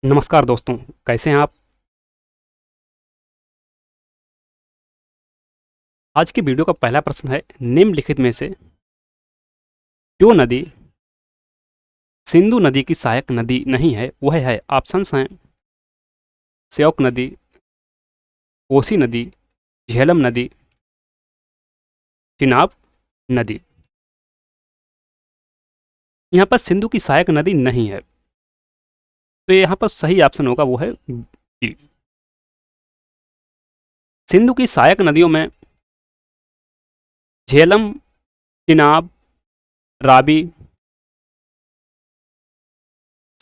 नमस्कार दोस्तों, कैसे हैं आप? आज की वीडियो का पहला प्रश्न है, निम्नलिखित में से जो नदी सिंधु नदी की सहायक नदी नहीं है वह है? ऑप्शंस हैं श्योक नदी, कोसी नदी, झेलम नदी, चिनाब नदी। यहाँ पर सिंधु की सहायक नदी नहीं है, तो यहाँ पर सही ऑप्शन होगा वो है बी। सिंधु की सहायक नदियों में झेलम, चिनाब, रावी,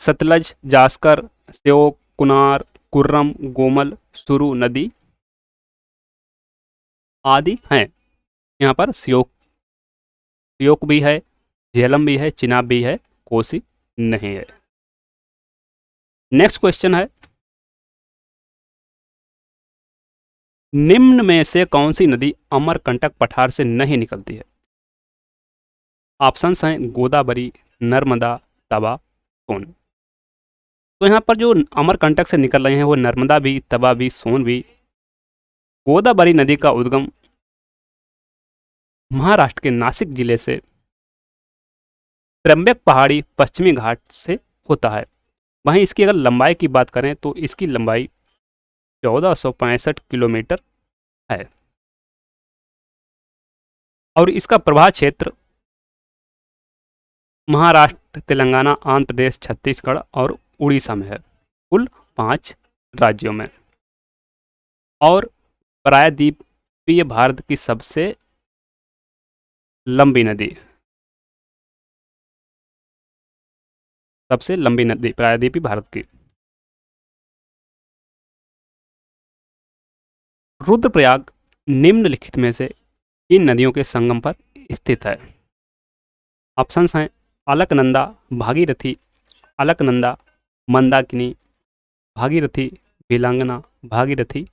सतलज, जास्कर, श्योक, कुनार, कुर्रम, गोमल, सुरु नदी आदि हैं। यहाँ पर श्योक श्योक भी है, झेलम भी है, चिनाब भी है, कोसी नहीं है। नेक्स्ट क्वेश्चन है, निम्न में से कौन सी नदी अमरकंटक पठार से नहीं निकलती है? ऑप्शंस हैं गोदावरी, नर्मदा, तवा, सोन। तो यहाँ पर जो अमरकंटक से निकल रहे हैं वो नर्मदा भी, तवा भी, सोन भी। गोदावरी नदी का उद्गम महाराष्ट्र के नासिक जिले से त्र्यंबक पहाड़ी पश्चिमी घाट से होता है। वहीं इसकी अगर लंबाई की बात करें तो इसकी लंबाई 1465 किलोमीटर है और इसका प्रवाह क्षेत्र महाराष्ट्र, तेलंगाना, आंध्र प्रदेश, छत्तीसगढ़ और उड़ीसा में है, कुल 5 राज्यों में। और प्रायद्वीपीय भारत की सबसे लंबी नदी प्रायद्वीपीय भारत की। रुद्रप्रयाग निम्नलिखित में से इन नदियों के संगम पर स्थित है। ऑप्शंस हैं अलकनंदा, भागीरथी, अलकनंदा, मंदाकिनी, भागीरथी, बिलांगना, भागीरथी,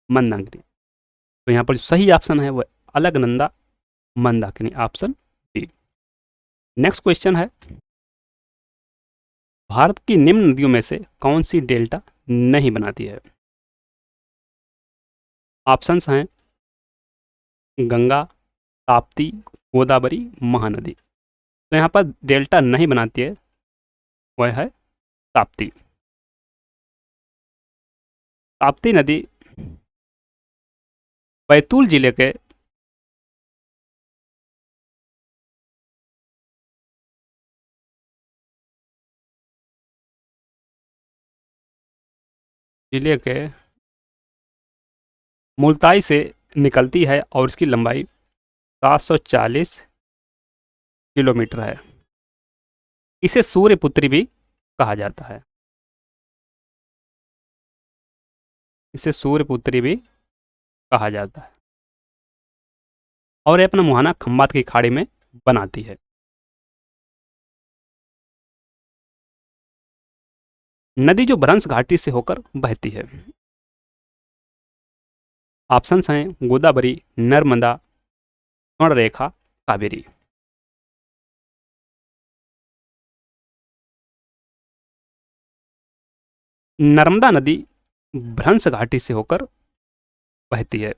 मंदाकिनी। तो यहाँ पर जो सही ऑप्शन है वह Alaknanda, Mandakini, option B. Next question है, भारत की निम्न नदियों में से कौन सी डेल्टा नहीं बनाती है? ऑप्शंस हैं गंगा, ताप्ती, गोदावरी, महानदी। तो यहाँ पर डेल्टा नहीं बनाती है वह है ताप्ती। ताप्ती नदी बैतूल जिले के मुल्ताई से निकलती है और इसकी लंबाई 740 किलोमीटर है। इसे सूर्यपुत्री भी कहा जाता है। इसे सूर्यपुत्री भी कहा जाता है और ये अपना मुहाना खंबात की खाड़ी में बनाती है। नदी जो भ्रंश घाटी से होकर बहती है। ऑप्शंस हैं गोदावरी, नर्मदा, स्वर्णरेखा, कावेरी। नर्मदा नदी भ्रंश घाटी से होकर बहती है।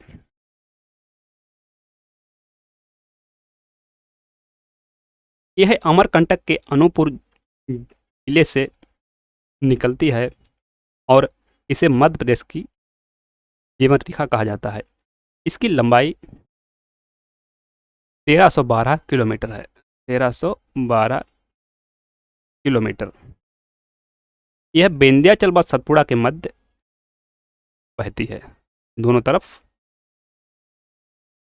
यह अमरकंटक के अनूपपुर जिले से निकलती है और इसे मध्य प्रदेश की जीवन रेखा कहा जाता है। इसकी लंबाई 1312 किलोमीटर है। 1312 किलोमीटर। यह विंध्याचल व सतपुड़ा के मध्य बहती है। दोनों तरफ,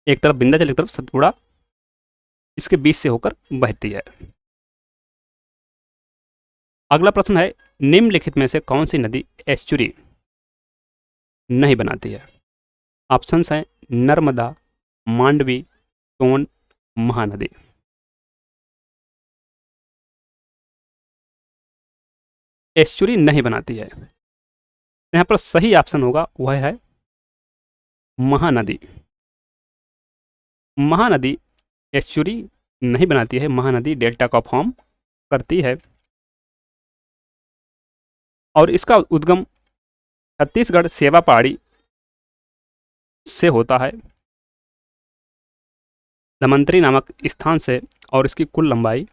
एक तरफ विंध्याचल, एक तरफ सतपुड़ा, इसके बीच से होकर बहती है। अगला प्रश्न है, निम्नलिखित में से कौन सी नदी एस्चुरी नहीं बनाती है? ऑप्शंस हैं नर्मदा, मांडवी, सोन, महानदी। एस्चुरी नहीं बनाती है। यहाँ पर सही ऑप्शन होगा वह है महानदी। महानदी एस्चुरी नहीं बनाती है। महानदी डेल्टा का फॉर्म करती है। और इसका उद्गम छत्तीसगढ़ सेवा पहाड़ी से होता है धमंतरी नामक स्थान से, और इसकी कुल लंबाई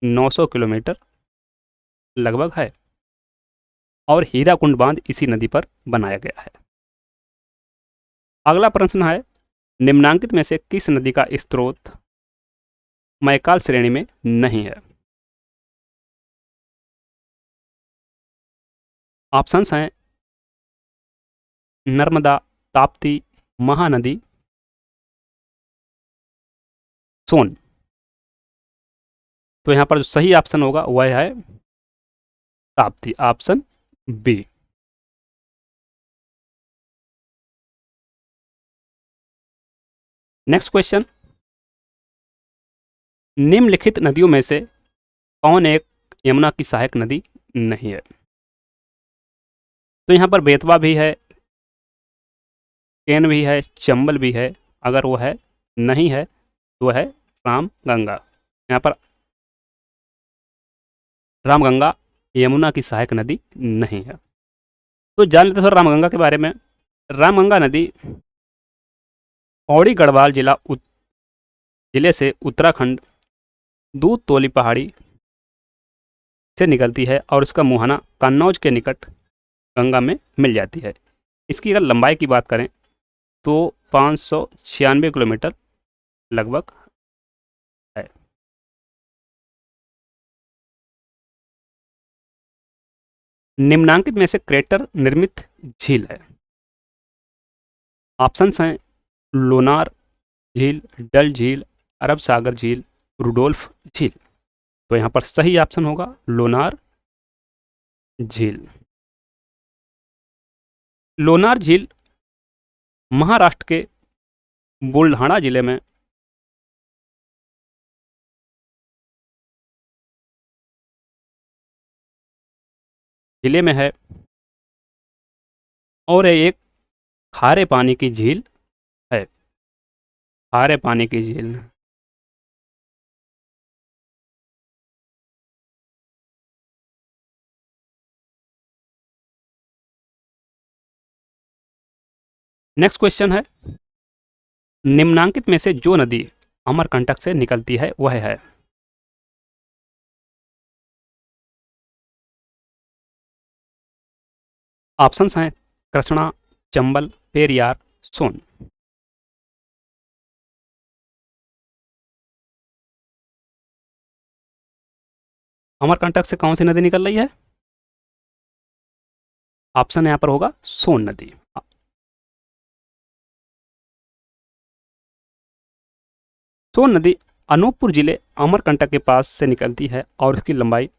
900 किलोमीटर लगभग है, और हीराकुंड बांध इसी नदी पर बनाया गया है। अगला प्रश्न है, निम्नांकित में से किस नदी का स्रोत मैकाल श्रेणी में नहीं है? ऑप्शंस हैं नर्मदा, ताप्ती, महानदी, सोन। तो यहाँ पर जो सही ऑप्शन होगा वह है Tapti, option B. Next question, निम्नलिखित नदियों में से कौन एक यमुना की सहायक नदी नहीं है? तो यहाँ पर बेतवा भी है, केन भी है, चंबल भी है। अगर वो है नहीं है तो वह है रामगंगा। यहाँ पर रामगंगा यमुना की सहायक नदी नहीं है। तो जान लेते हैं थोड़ा रामगंगा के बारे में। रामगंगा नदी पौड़ी गढ़वाल जिले से उत्तराखंड दूध तोली पहाड़ी से निकलती है, और इसका मुहाना कन्नौज के निकट गंगा में मिल जाती है। इसकी अगर लंबाई की बात करें तो 596 किलोमीटर लगभग है। निम्नांकित में से क्रेटर निर्मित झील है। ऑप्शंस हैं लोनार झील, डल झील, अरब सागर झील, रुडोल्फ झील। तो यहाँ पर सही ऑप्शन होगा लोनार झील। लोनार झील महाराष्ट्र के बुलढाणा जिले में है, और ये एक खारे पानी की झील है। खारे पानी की झील। नेक्स्ट क्वेश्चन है, निम्नांकित में से जो नदी अमरकंटक से निकलती है वह है? ऑप्शंस हैं कृष्णा, चंबल, पेरियार, सोन। अमरकंटक से कौन सी नदी निकल रही है? ऑप्शन यहाँ पर होगा सोन नदी। सोन नदी अनूपपुर जिले अमरकंटक के पास से निकलती है, और इसकी लंबाई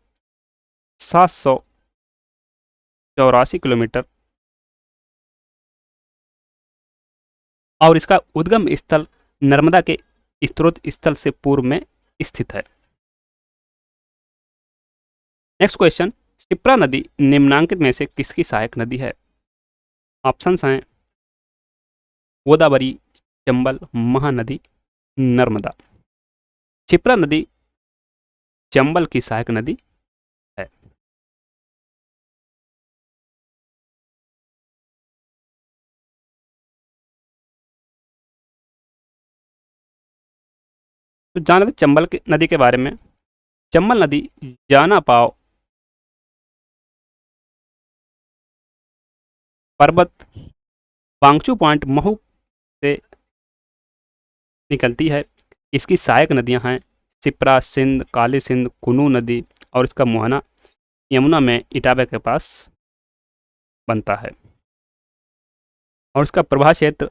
784 किलोमीटर, और इसका उद्गम स्थल नर्मदा के स्रोत स्थल से पूर्व में स्थित है। नेक्स्ट क्वेश्चन, क्षिप्रा नदी निम्नांकित में से किसकी सहायक नदी है? ऑप्शंस हैं गोदावरी, चंबल, महानदी, नर्मदा। क्षिप्रा नदी चंबल की सहायक नदी है। तो जान लेते चंबल की नदी के बारे में। चंबल नदी जाना पाव पर्वत पांगचू पॉइंट महू से निकलती है। इसकी सहायक नदियां हैं क्षिप्रा, सिंध, काली सिंध, कुनू नदी, और इसका मुहाना यमुना में इटावा के पास बनता है, और इसका प्रवाह क्षेत्र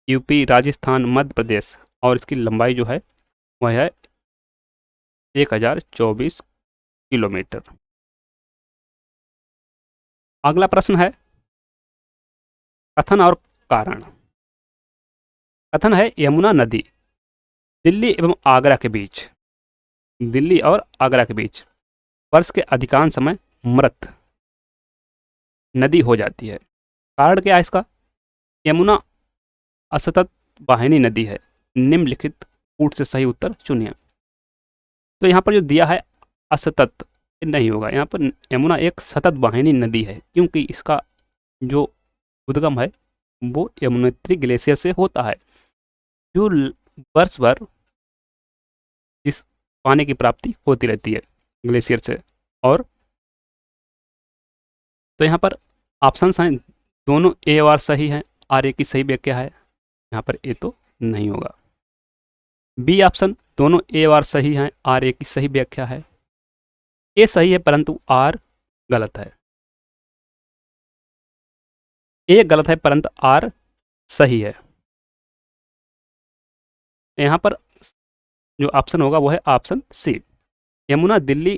यूपी, राजस्थान, मध्य प्रदेश, और इसकी लंबाई जो है वह है 1024 किलोमीटर। अगला प्रश्न है कथन और कारण। कथन है यमुना नदी दिल्ली एवं आगरा के बीच, दिल्ली और आगरा के बीच वर्ष के अधिकांश समय मृत नदी हो जाती है। कारण क्या है इसका? यमुना असतत वाहिनी नदी है। निम्नलिखित कूट से सही उत्तर चुनिए। तो यहाँ पर जो दिया है असतत, नहीं होगा। यहाँ पर यमुना एक सतत वाहिनी नदी है, क्योंकि इसका जो उद्गम है वो यमुनोत्री ग्लेशियर से होता है, जो वर्ष भर इस पानी की प्राप्ति होती रहती है ग्लेशियर से। और तो यहाँ पर ऑप्शंस हैं, दोनों ए और सही हैं, आर ए की सही व्याख्या है, यहाँ पर ए तो नहीं होगा। बी ऑप्शन, दोनों ए और सही हैं, आर ए की सही व्याख्या है। ए सही है परंतु आर गलत है। ए गलत है परंतु आर सही है। यहाँ पर जो ऑप्शन होगा वो है ऑप्शन सी। यमुना दिल्ली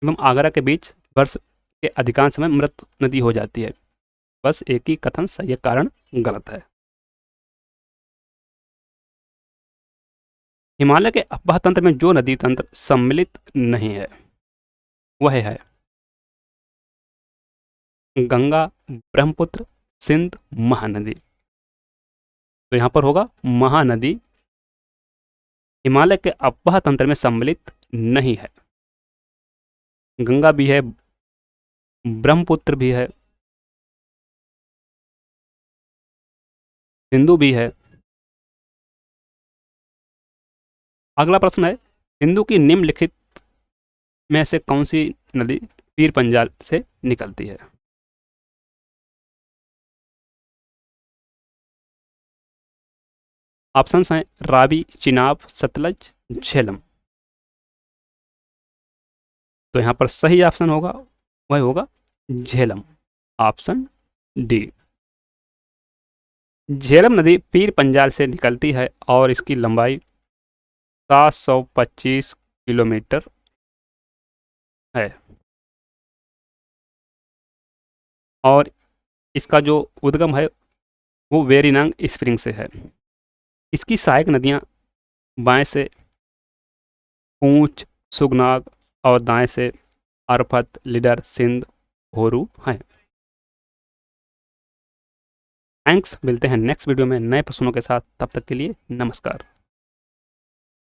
एवं आगरा के बीच वर्ष के अधिकांश समय मृत नदी हो जाती है। बस एक ही कथन सही है, कारण गलत है। हिमालय के अफवाह तंत्र में जो नदी तंत्र सम्मिलित नहीं है वह है गंगा, ब्रह्मपुत्र, सिंध, महानदी। तो यहाँ पर होगा महानदी हिमालय के अफवाह तंत्र में सम्मिलित नहीं है। गंगा भी है, ब्रह्मपुत्र भी है, सिंधु भी है। अगला प्रश्न है, सिंधु की निम्नलिखित में से कौन सी नदी पीर पंजाल से निकलती है? ऑप्शंस हैं रावी, चिनाब, सतलज, झेलम। तो यहाँ पर सही ऑप्शन होगा वह होगा झेलम, ऑप्शन डी। झेलम नदी पीर पंजाल से निकलती है और इसकी लंबाई 725 किलोमीटर है और इसका जो उद्गम है वो वेरीनांग स्प्रिंग से है। इसकी सहायक नदियाँ बाएं से पूंछ, सुगनाग और दाएं से अरफत, लिडर, सिंध, होरू हैं। थैंक्स, मिलते हैं नेक्स्ट वीडियो में नए प्रश्नों के साथ। तब तक के लिए नमस्कार।